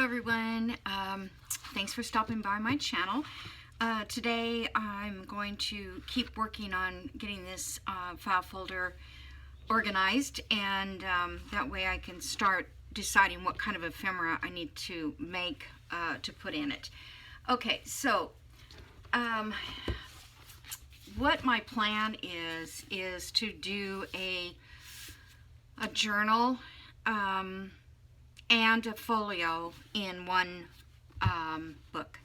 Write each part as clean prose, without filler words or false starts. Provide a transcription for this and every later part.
everyone. Thanks for stopping by my channel. Today I'm going to keep working on getting this file folder organized, and that way I can start deciding what kind of ephemera I need to make to put in it. Okay, so what my plan is to do a journal and a folio in one book.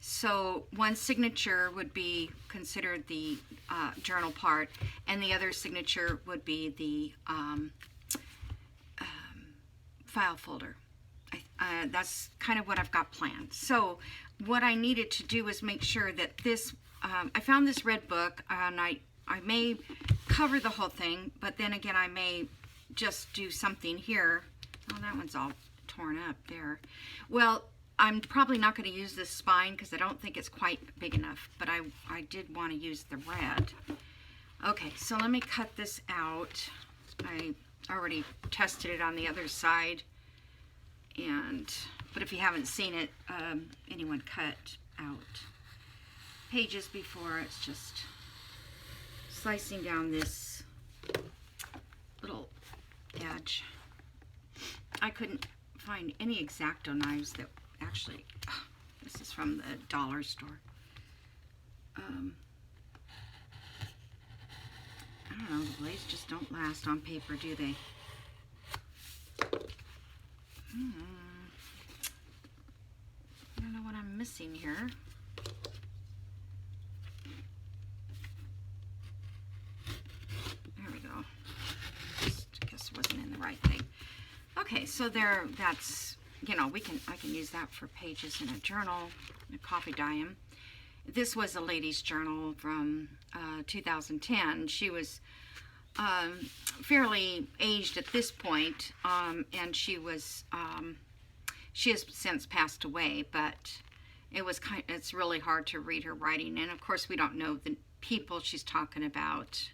So one signature would be considered the journal part, and the other signature would be the file folder. That's kind of what I've got planned. So what I needed to do was make sure that this, I found this red book, and I may cover the whole thing, but then again I may just do something here. Oh, that one's all torn up there. Well, I'm probably not going to use this spine because I don't think it's quite big enough, but I did want to use the red. Okay, so let me cut this out. I already tested it on the other side, but if you haven't seen it, anyone cut out pages before, it's just slicing down this little edge. I couldn't find any X-Acto knives that actually, this is from the dollar store. I don't know, the blades just don't last on paper, do they? I don't know what I'm missing here. There we go. Just, I guess it wasn't in the right thing. Okay, so there, that's, you know, I can use that for pages in a journal, a coffee dime. This was a lady's journal from 2010. She was fairly aged at this point, and she has since passed away, but it's really hard to read her writing, and of course we don't know the people she's talking about.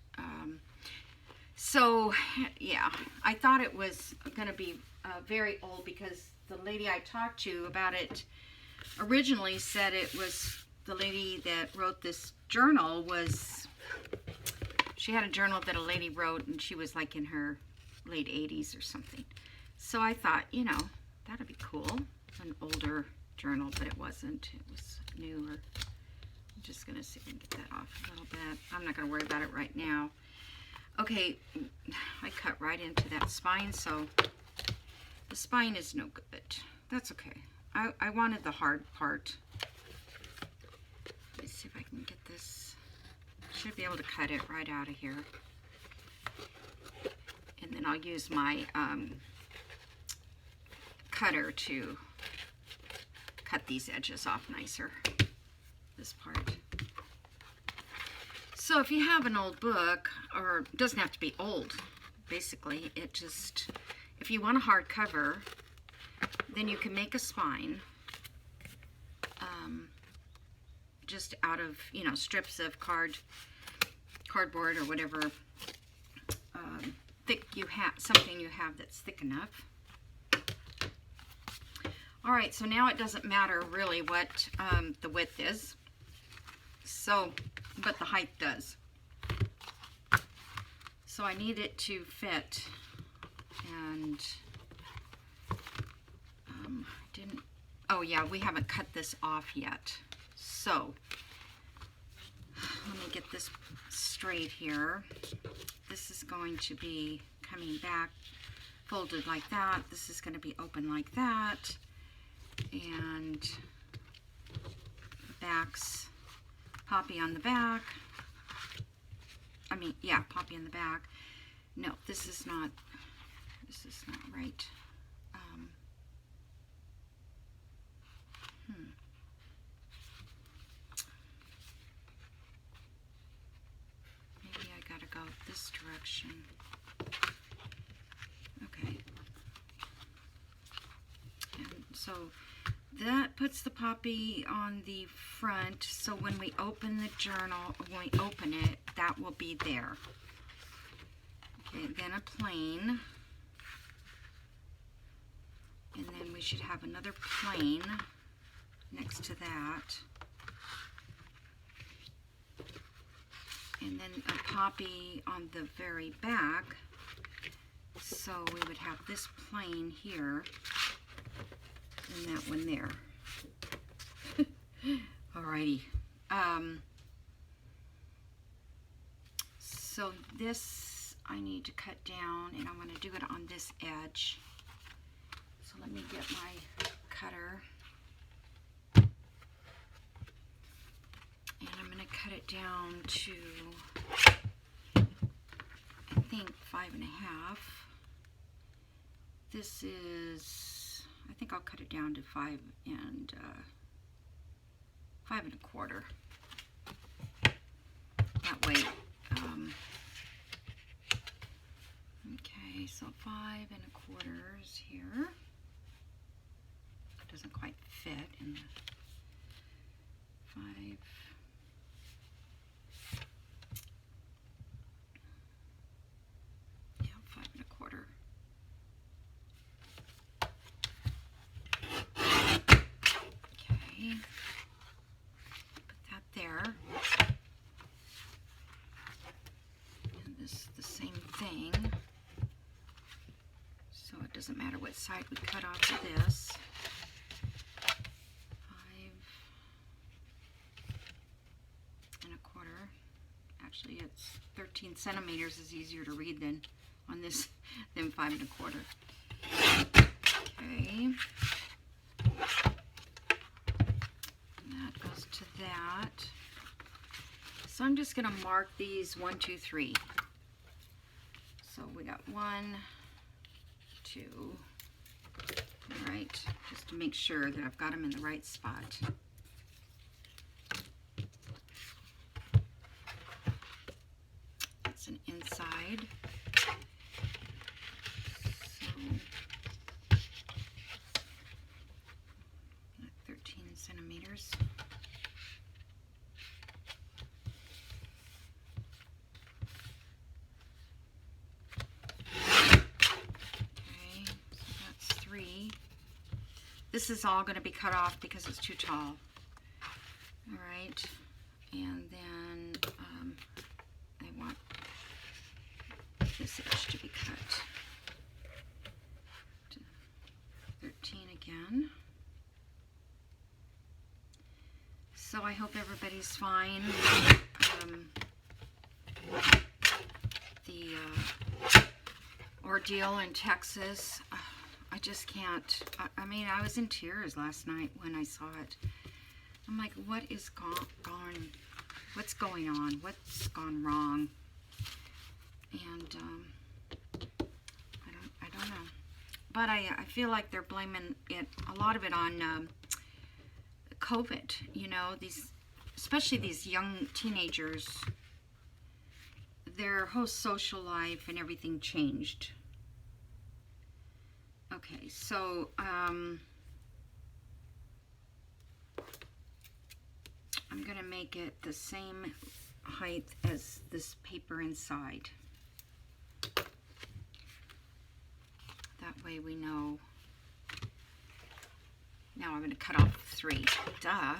So, yeah, I thought it was going to be very old because the lady I talked to about it originally said it was the lady that wrote this journal she had a journal that a lady wrote, and she was like in her late 80s or something. So I thought, you know, that'd be cool, an older journal, but it wasn't. It was newer. I'm just going to see if I can get that off a little bit. I'm not going to worry about it right now. Okay, I cut right into that spine, so the spine is no good. That's okay. I wanted the hard part. Let's see if I can get this. Should be able to cut it right out of here. And then I'll use my cutter to cut these edges off nicer. This part. So if you have an old book, or it doesn't have to be old, basically, it just, if you want a hardcover, then you can make a spine just out of, you know, strips of cardboard or whatever thick you have, something you have that's thick enough. All right, so now it doesn't matter really what the width is. So, but the height does. So I need it to fit, and oh yeah, we haven't cut this off yet. So let me get this straight here. This is going to be coming back, folded like that. This is going to be open like that, and the back's poppy on the back. I mean, yeah, poppy in the back. No, this is not right. Maybe I gotta go this direction. Okay. And so that puts the poppy on the front, so when we open the journal, when we open it, that will be there. Okay, then a plain, and then we should have another plain next to that. And then a poppy on the very back. So we would have this plain here and that one there. Alrighty. So this I need to cut down, and I'm going to do it on this edge. So let me get my cutter. And I'm going to cut it down to, I think, 5.5. This is, I think I'll cut it down to 5 and 5.25. That way, okay, so 5.25 is here. It doesn't quite fit in the 5. Yeah, 5.25. Okay, put that there. And this is the same thing. So it doesn't matter what side we cut off of this. 5.25. Actually, it's 13 centimeters is easier to read than on this than 5.25. Okay. And that goes to that. So I'm just going to mark these 1, 2, 3. So we got 1, 2. All right, just to make sure that I've got them in the right spot. That's an inside. So 13 centimeters. This is all going to be cut off because it's too tall. All right, and then I want this edge to be cut. 13 again. So I hope everybody's fine. The ordeal in Texas. I just can't. I mean, I was in tears last night when I saw it. I'm like, what is what's going on? What's gone wrong? And I don't know. But I feel like they're blaming a lot of it on COVID. You know, especially these young teenagers. Their whole social life and everything changed. Okay, so I'm going to make it the same height as this paper inside. That way we know. Now I'm going to cut off 3. Duh.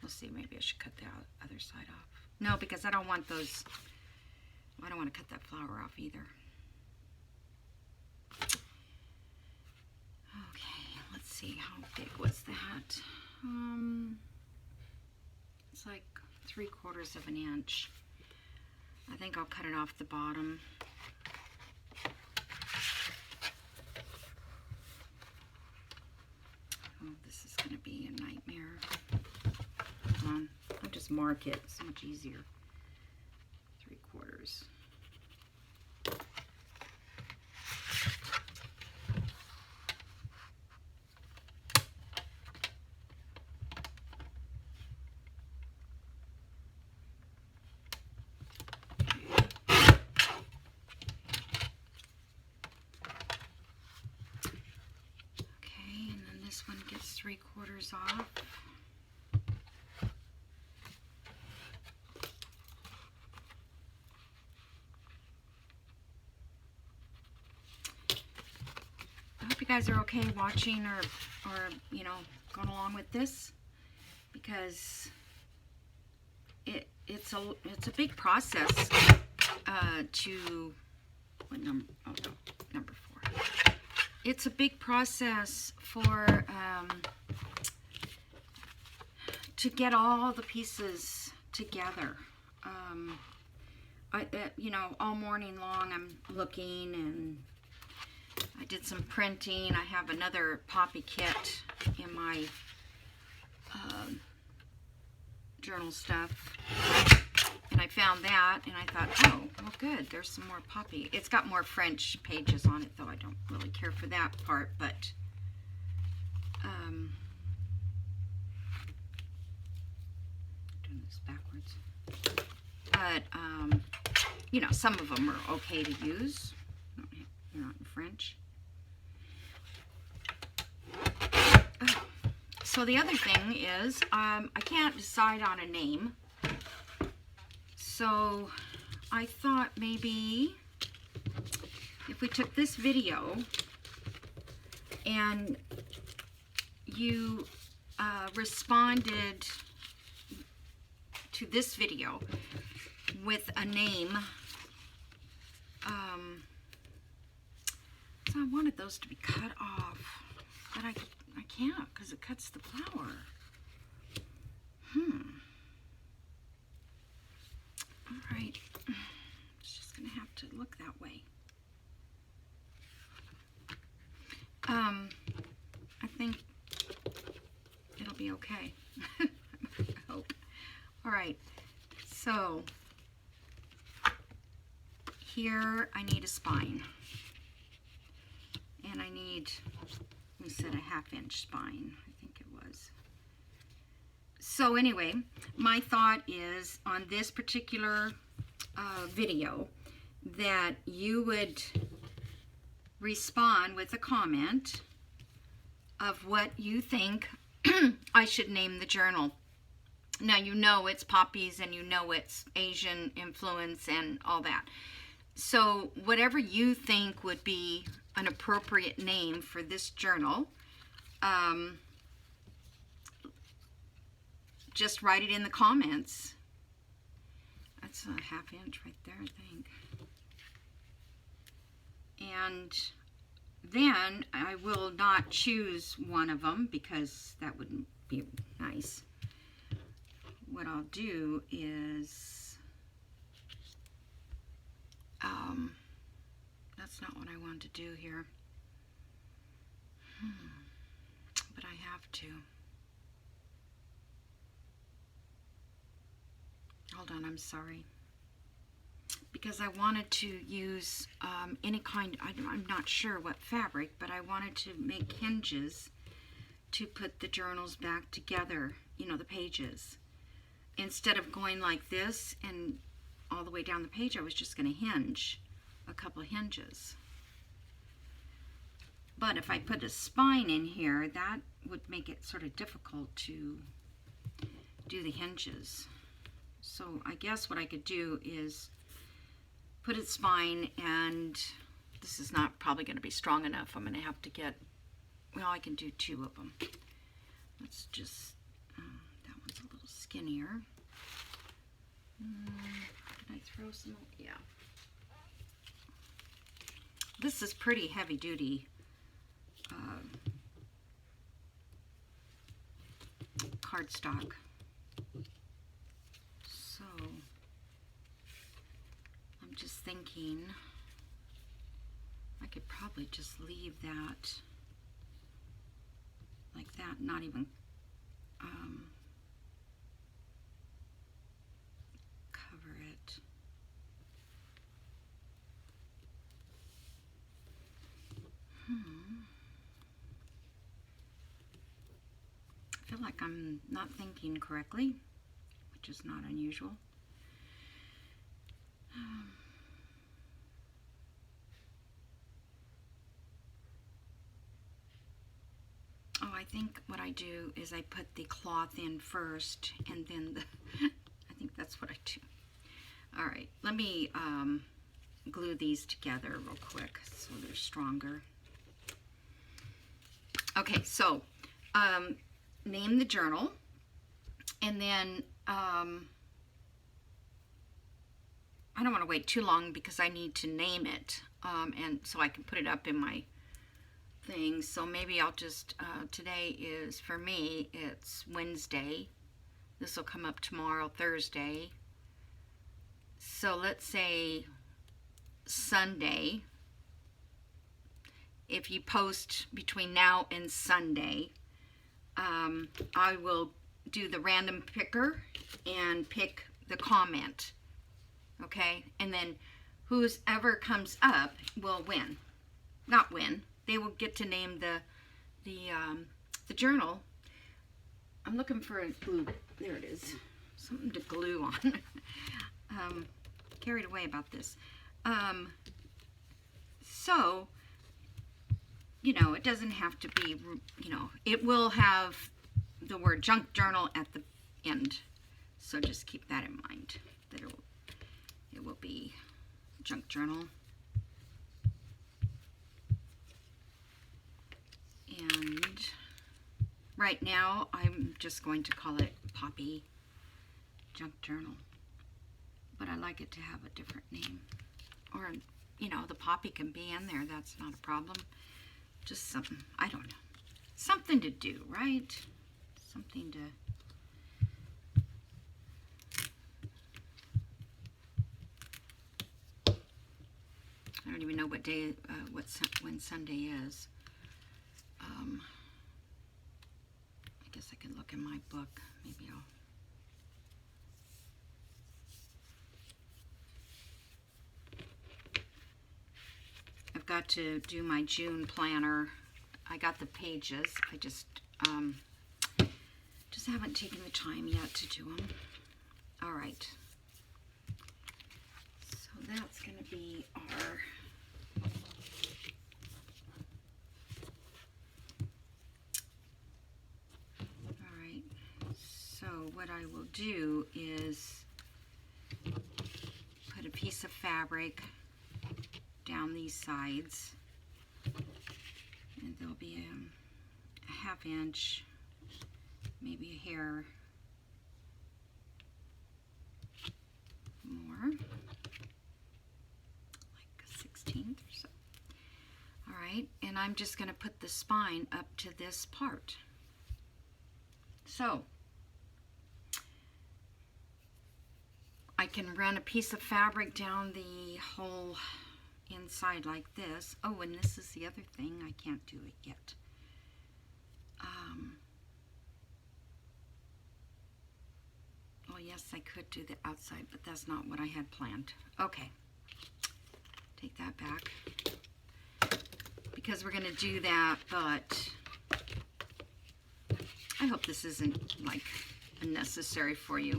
Let's see, maybe I should cut the other side off. No, because I don't want those. I don't want to cut that flower off either. Okay, let's see, how big was that? It's like 3/4 of an inch. I think I'll cut it off the bottom. Oh, this is going to be a nightmare. Hold on, I'll just mark it. It's so much easier. 3/4. This one gets 3/4 off. guys are okay watching or you know, going along with this, because it's a big process to what number? Oh no, number 4. It's a big process for to get all the pieces together. You know, all morning long I'm looking, and I did some printing. I have another poppy kit in my journal stuff, and I found that, and I thought, oh, well, good, there's some more poppy. It's got more French pages on it, though I don't really care for that part, but doing this backwards. But you know, some of them are okay to use. They're not in French. Oh. So the other thing is, I can't decide on a name. So I thought maybe if we took this video and you responded to this video with a name. So I wanted those to be cut off, but I can't because it cuts the flower. All right, it's just gonna have to look that way. I think it'll be okay. I hope. All right, so here I need a spine, and I need, we said, a 1/2 inch spine, I think it was. So anyway, my thought is on this particular video that you would respond with a comment of what you think I should name the journal. Now, you know it's poppies, and you know it's Asian influence and all that. So whatever you think would be an appropriate name for this journal, just write it in the comments. That's a 1/2 inch right there, I think. And then I will not choose one of them because that wouldn't be nice. What I'll do is, that's not what I want to do here. But I have to. Hold on, I'm sorry. Because I wanted to use any kind, I'm not sure what fabric, but I wanted to make hinges to put the journals back together, you know, the pages. Instead of going like this and all the way down the page, I was just going to hinge a couple of hinges. But if I put a spine in here, that would make it sort of difficult to do the hinges. So I guess what I could do is put a spine, and this is not probably going to be strong enough. I'm going to have to get, well, I can do 2 of them. Let's just, that one's a little skinnier. Did I throw some? Yeah. This is pretty heavy duty cardstock. So I'm just thinking I could probably just leave that like that, not even cover it. I feel like I'm not thinking correctly, which is not unusual. Oh, I think what I do is I put the cloth in first, and then I think that's what I do. All right, let me glue these together real quick so they're stronger. Okay, so name the journal, and then I don't want to wait too long because I need to name it, and so I can put it up in my thing. So maybe I'll just, today is, for me, it's Wednesday. This will come up tomorrow, Thursday. So let's say Sunday. If you post between now and Sunday, I will do the random picker and pick the comment. Okay, and then whoever comes up will win. Not win. They will get to name the journal. I'm looking for a glue. There it is. Something to glue on. Carried away about this. So, you know, it doesn't have to be, you know, it will have the word junk journal at the end. So just keep that in mind, that it will be junk journal. And right now, I'm just going to call it Poppy Junk Journal. But I like it to have a different name. Or, you know, the Poppy can be in there. That's not a problem. Just something, I don't know. Something to do, right? Something to... I don't even know what day, when Sunday is. I guess I can look in my book. Maybe I've got to do my June planner. I got the pages. I just haven't taken the time yet to do them. All right. So that's going to be our... So what I will do is put a piece of fabric down these sides, and there'll be a ½ inch, maybe a hair more, like a 16th or so. All right, and I'm just going to put the spine up to this part. So I can run a piece of fabric down the whole inside like this. Oh, and this is the other thing. I can't do it yet. Well, yes, I could do the outside, but that's not what I had planned. Okay. Take that back. Because we're going to do that, but I hope this isn't, like, unnecessary for you.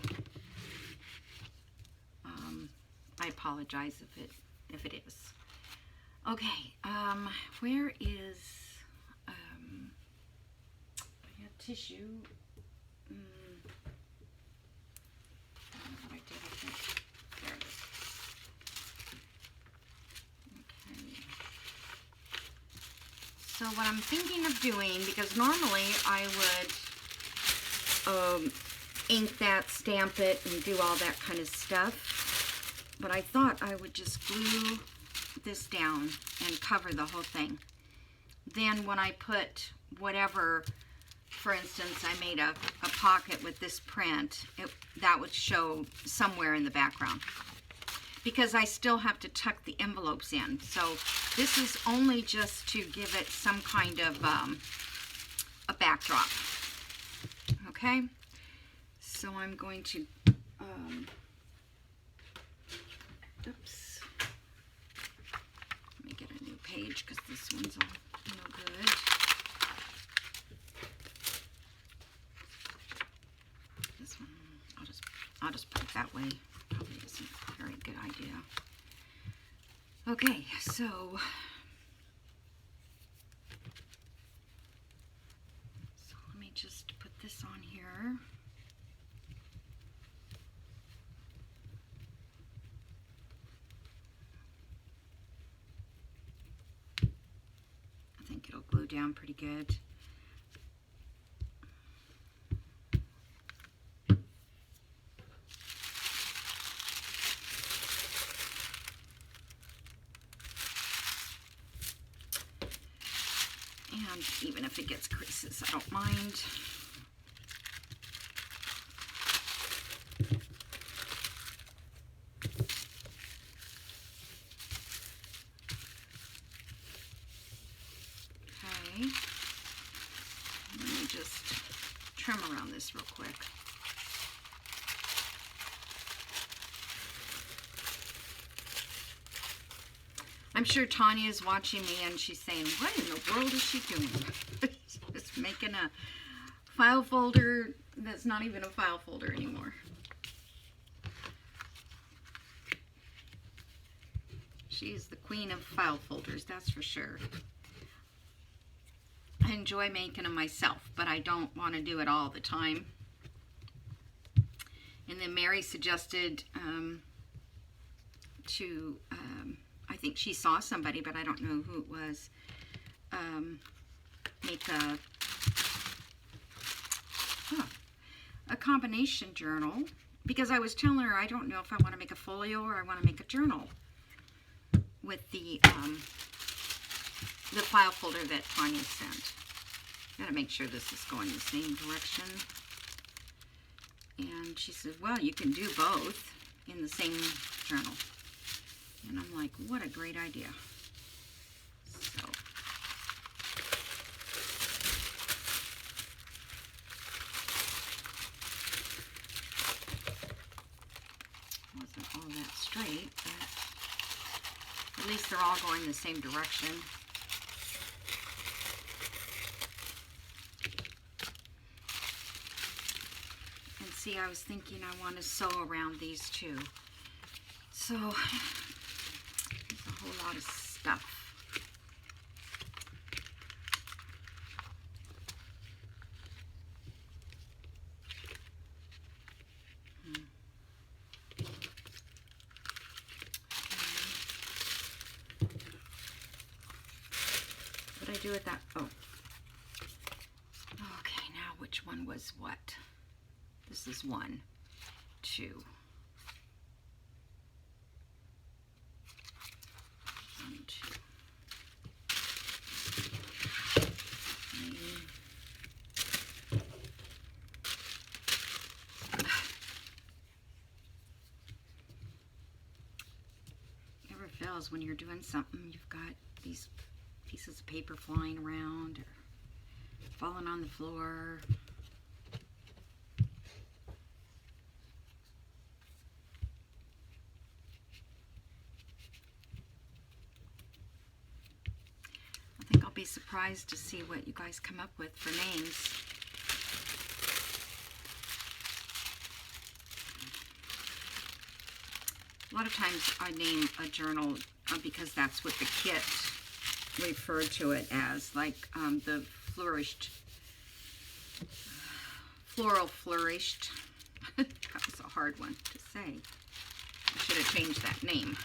I apologize if it is. Okay, where is I have tissue. I don't know what I did with it. There it is. Okay. So what I'm thinking of doing, because normally I would ink that, stamp it, and do all that kind of stuff. But I thought I would just glue this down and cover the whole thing. Then when I put whatever, for instance, I made a pocket with this print, that would show somewhere in the background. Because I still have to tuck the envelopes in. So this is only just to give it some kind of a backdrop. Okay? So I'm going to... oops. Let me get a new page because this one's all no good. This one, I'll just put it that way. Probably isn't a very good idea. Okay, so let me just put this on here. It'll glue down pretty good. even if it gets creases, I don't mind. Okay, let me just trim around this real quick. I'm sure Tanya is watching me and she's saying, what in the world is she doing? Just making a file folder that's not even a file folder anymore. She is the queen of file folders, that's for sure. I enjoy making them myself, but I don't want to do it all the time. And then Mary suggested I think she saw somebody, but I don't know who it was, make a combination journal, because I was telling her I don't know if I want to make a folio or I want to make a journal with the file folder that Tanya sent. Gotta make sure this is going the same direction. And she said, well, you can do both in the same journal. And I'm like, what a great idea. So, wasn't all that straight, but at least they're all going the same direction. And see, I was thinking I want to sew around these two. So, there's a whole lot of stuff. What did I do with that? Oh. Okay, now which one was what? This is 1, 2. 1, 2. 3. Never fails when you're doing something, you've got these pieces of paper flying around or falling on the floor. I think I'll be surprised to see what you guys come up with for names. A lot of times I name a journal because that's what the kit referred to it as, like the floral flourished. That was a hard one to say. I should have changed that name.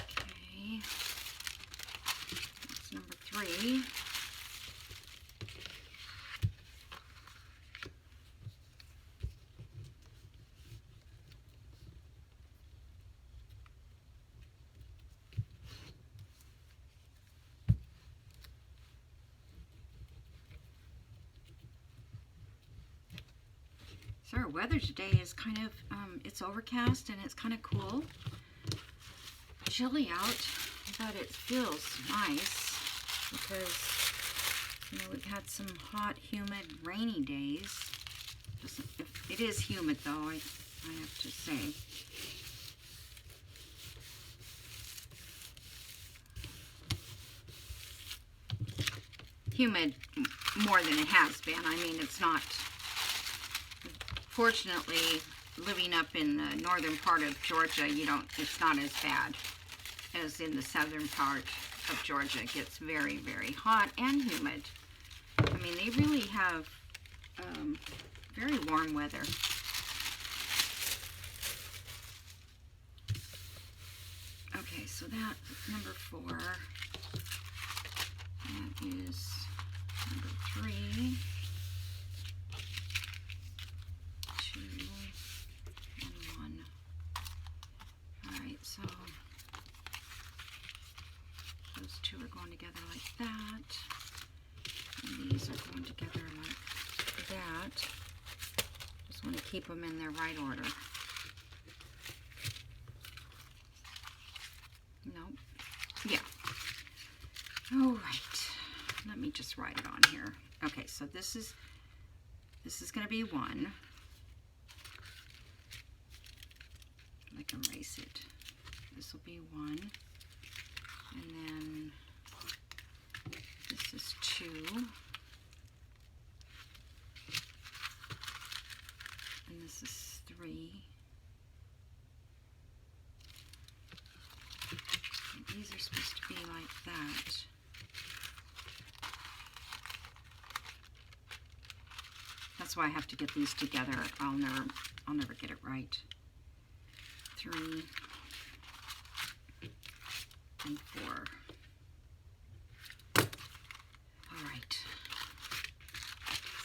Okay, that's number 3. So our weather today is kind of, it's overcast and it's kind of cool. Chilly out, but it feels nice because, you know, we've had some hot, humid, rainy days. It is humid though, I have to say. Humid more than it has been. I mean, it's not, fortunately, living up in the northern part of Georgia, it's not as bad as in the southern part of Georgia. It gets very, very hot and humid. I mean, they really have very warm weather. Okay, so that number 4, that is number 3, 2, and 1. Alright, so those two are going together like that. And these are going together like that. Just want to keep them in their right order. Nope. Yeah. All right. Let me just write it on here. Okay, so this is going to be 1. I can erase it. This will be 1. And then this is 2. And this is 3. And these are supposed to be like that. That's why I have to get these together. I'll never get it right. 3 and 4. All right.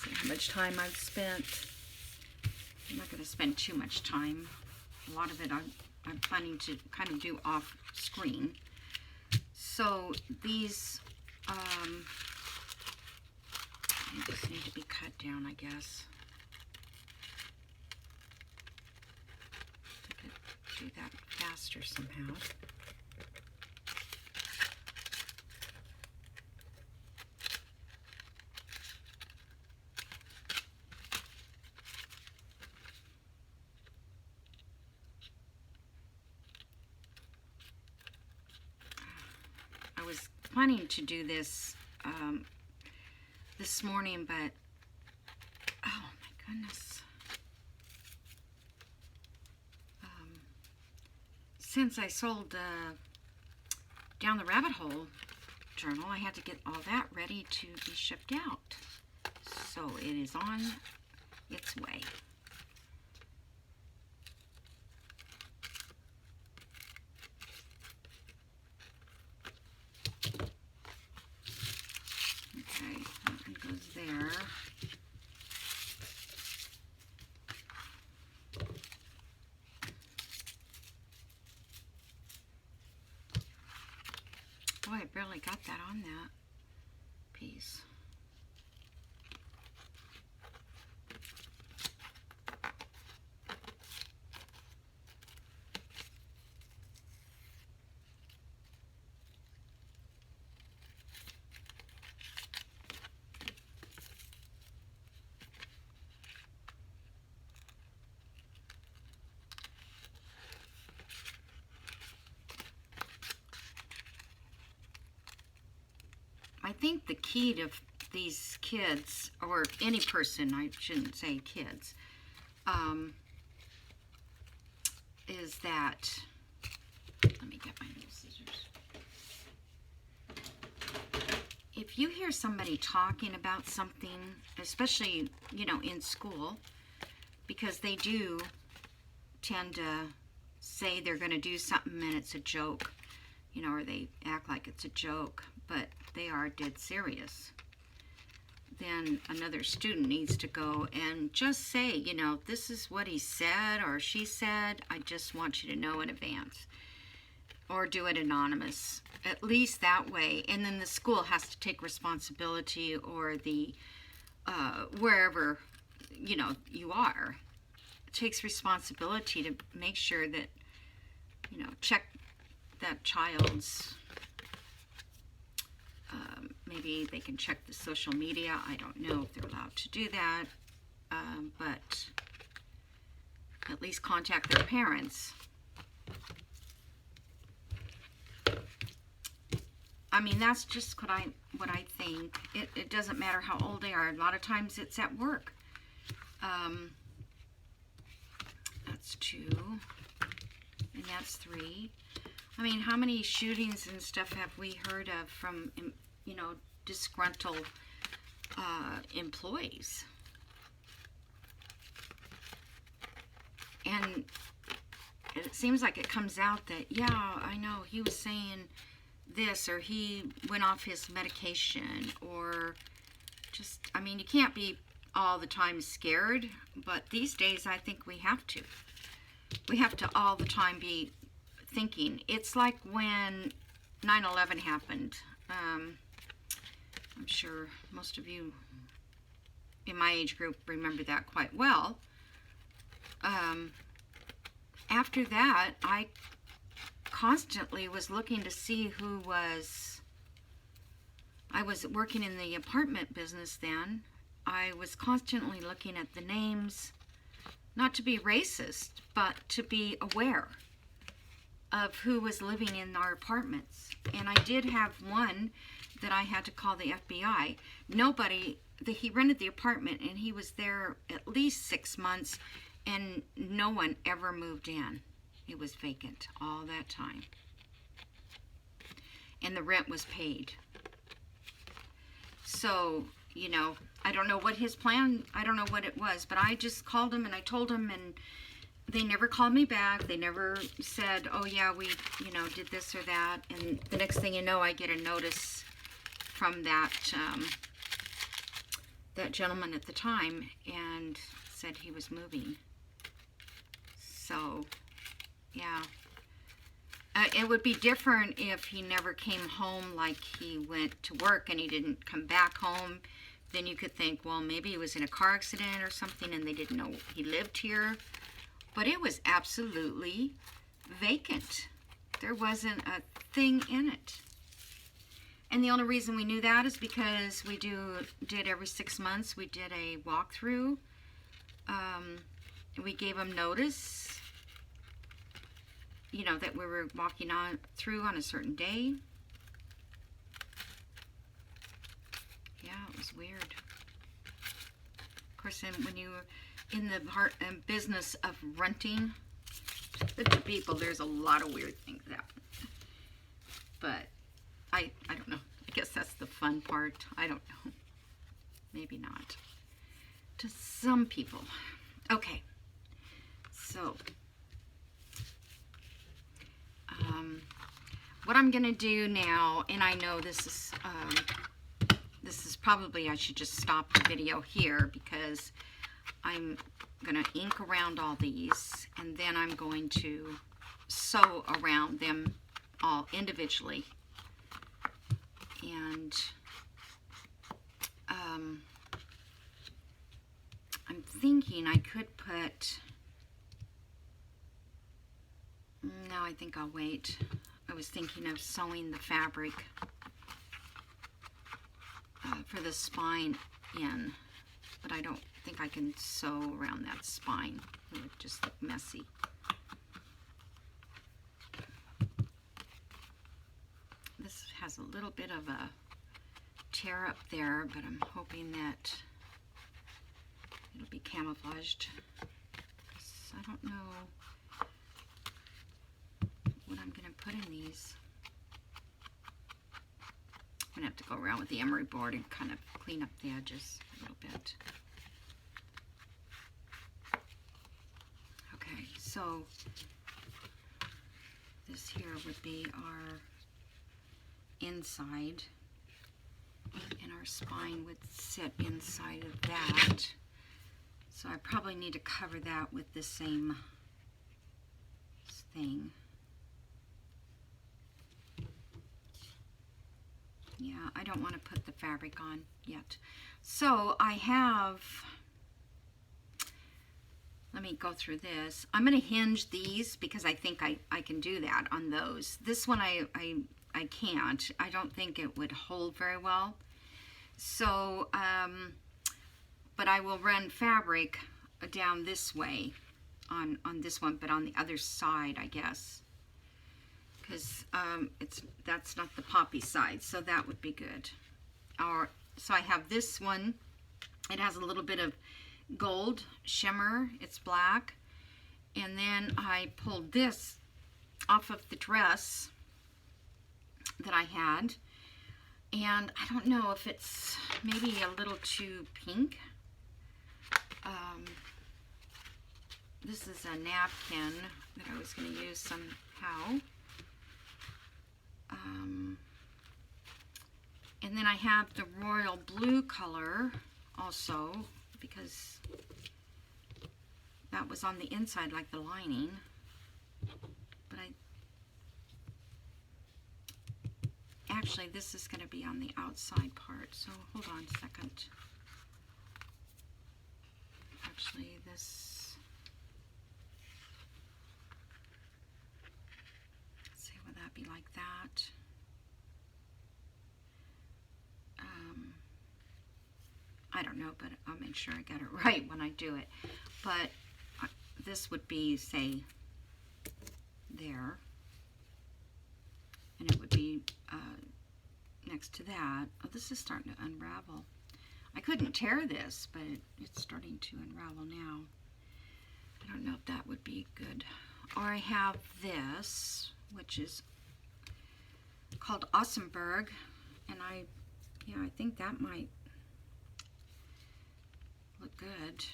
See how much time I've spent. I'm not going to spend too much time. A lot of it I'm planning to kind of do off screen. So these they just need to be cut down, I guess. I could do that faster somehow. I was planning to do this this morning, but oh my goodness. Since I sold Down the Rabbit Hole journal, I had to get all that ready to be shipped out. So it is on its way. Okay, that one goes there. Boy, I barely got that on that piece. I think the key to these kids, or any person, I shouldn't say kids, is that, let me get my little scissors. If you hear somebody talking about something, especially, you know, in school, because they do tend to say they're going to do something and it's a joke, you know, or they act like it's a joke, but they are dead serious, then another student needs to go and just say, you know, this is what he said or she said. I just want you to know in advance. Or do it anonymous, at least that way. And then the school has to take responsibility, or the, wherever, you know, you are, takes responsibility to make sure that, you know, check that child's, maybe they can check the social media. I don't know if they're allowed to do that, but at least contact their parents. I mean, that's just what I think. It doesn't matter how old they are. A lot of times it's at work. That's 2, and that's 3. I mean, how many shootings and stuff have we heard of from, you know, disgruntled employees? And it seems like it comes out that, yeah, I know, he was saying this, or he went off his medication, or just, I mean, you can't be all the time scared, but these days I think we have to. We have to all the time be thinking. It's like when 9/11 happened. I'm sure most of you in my age group remember that quite well. After that, I constantly was looking to see who was... I was working in the apartment business then. I was constantly looking at the names, not to be racist, but to be aware of who was living in our apartments. And I did have one that I had to call the FBI. He rented the apartment and he was there at least 6 months and no one ever moved in. It was vacant all that time. And the rent was paid. So, you know, I don't know what his plan, I don't know what it was, but I just called him and I told him, and they never called me back. They never said, oh yeah, we, you know, did this or that. And the next thing you know, I get a notice from that that gentleman at the time, and said he was moving. So, yeah. It would be different if he never came home, like he went to work and he didn't come back home. Then you could think, well, maybe he was in a car accident or something and they didn't know he lived here. But it was absolutely vacant. There wasn't a thing in it. And the only reason we knew that is because we did every 6 months, we did a walkthrough. We gave them notice, you know, that we were walking through on a certain day. Yeah, it was weird. Of course, when you're in the business of renting to people, there's a lot of weird things happen. But I don't know. I guess that's the fun part. I don't know. Maybe not. To some people. Okay. So, what I'm going to do now, and I know this is probably, I should just stop the video here because I'm going to ink around all these, and then I'm going to sew around them all individually. And I'm thinking I could put... No, I think I'll wait. I was thinking of sewing the fabric for the spine in, but I don't think I can sew around that spine. It would just look messy. This has a little bit of a tear up there, but I'm hoping that it'll be camouflaged. I don't know what I'm going to put in these. I'm going to have to go around with the emery board and kind of clean up the edges a little bit. Okay, so this here would be our inside, and our spine would sit inside of that. So I probably need to cover that with the same thing. Yeah, I don't want to put the fabric on yet. So I have, let me go through this. I'm going to hinge these because I think I can do that on those. This one I can't. I don't think it would hold very well. So, but I will run fabric down this way on this one, but on the other side, I guess. Because that's not the poppy side, so that would be good. So I have this one. It has a little bit of gold shimmer. It's black. And then I pulled this off of the dress that I had. And I don't know if it's maybe a little too pink. This is a napkin that I was going to use somehow. And And then I have the royal blue color also, because that was on the inside like the lining. But actually this is going to be on the outside part, so hold on a second. Actually this, let's see, would that be like that? I don't know, but I'll make sure I get it right when I do it. But this would be, say, there. And it would be next to that. Oh, this is starting to unravel. I couldn't tear this, but it's starting to unravel now. I don't know if that would be good. Or I have this, which is called Awesomeberg. And I think that might look good.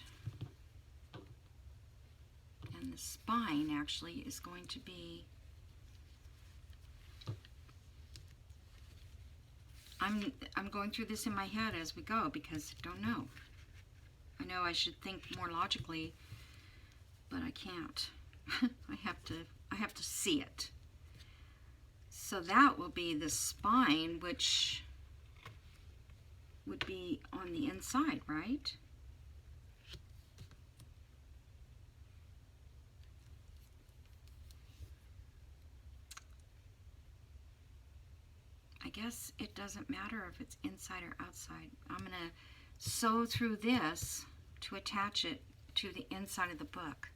And the spine actually is going to be, I'm going through this in my head as we go because I don't know. I know I should think more logically, but I can't. I have to see it. So that will be the spine, which would be on the inside, right? I guess it doesn't matter if it's inside or outside. I'm going to sew through this to attach it to the inside of the book.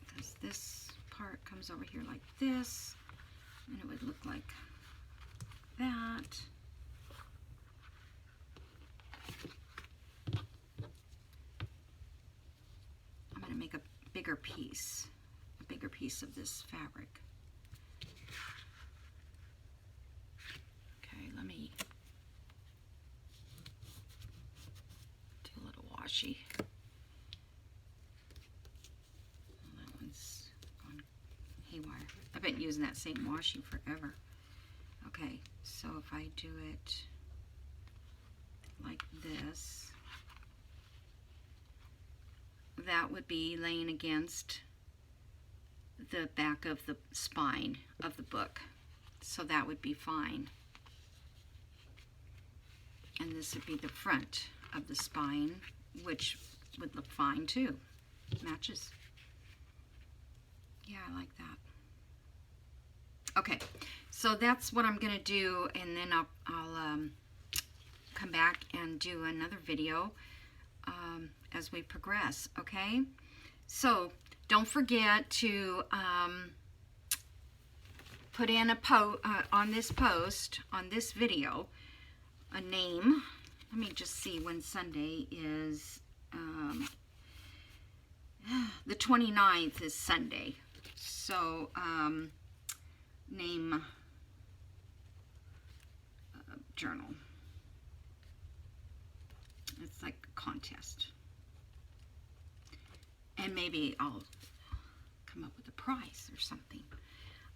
Because this part comes over here like this, and it would look like that. I'm going to make a bigger piece of this fabric. Okay, let me do a little washi. That one's gone haywire. I've been using that same washi forever. Okay, so if I do it like this, that would be laying against the back of the spine of the book, so that would be fine. And this would be the front of the spine, which would look fine too. Matches. Yeah, I like that. Okay, so that's what I'm gonna do, and then I'll come back and do another video as we progress. Okay, so don't forget to put in on this post, on this video, a name. Let me just see when Sunday is. The 29th is Sunday. So name journal. It's like a contest. And maybe I'll come up with a prize or something.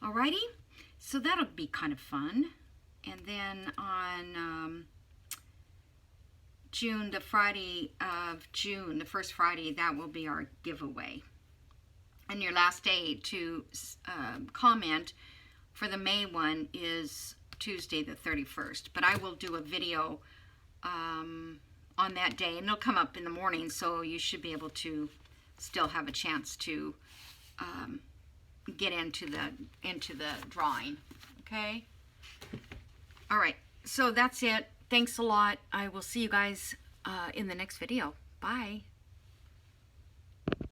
Alrighty, so that'll be kind of fun. And then on June, the Friday of June, the first Friday, that will be our giveaway. And your last day to comment for the May one is Tuesday the 31st. But I will do a video on that day, and it'll come up in the morning, so you should be able to still have a chance to get into the drawing. Okay. All right. So that's it. Thanks a lot. I will see you guys in the next video. Bye.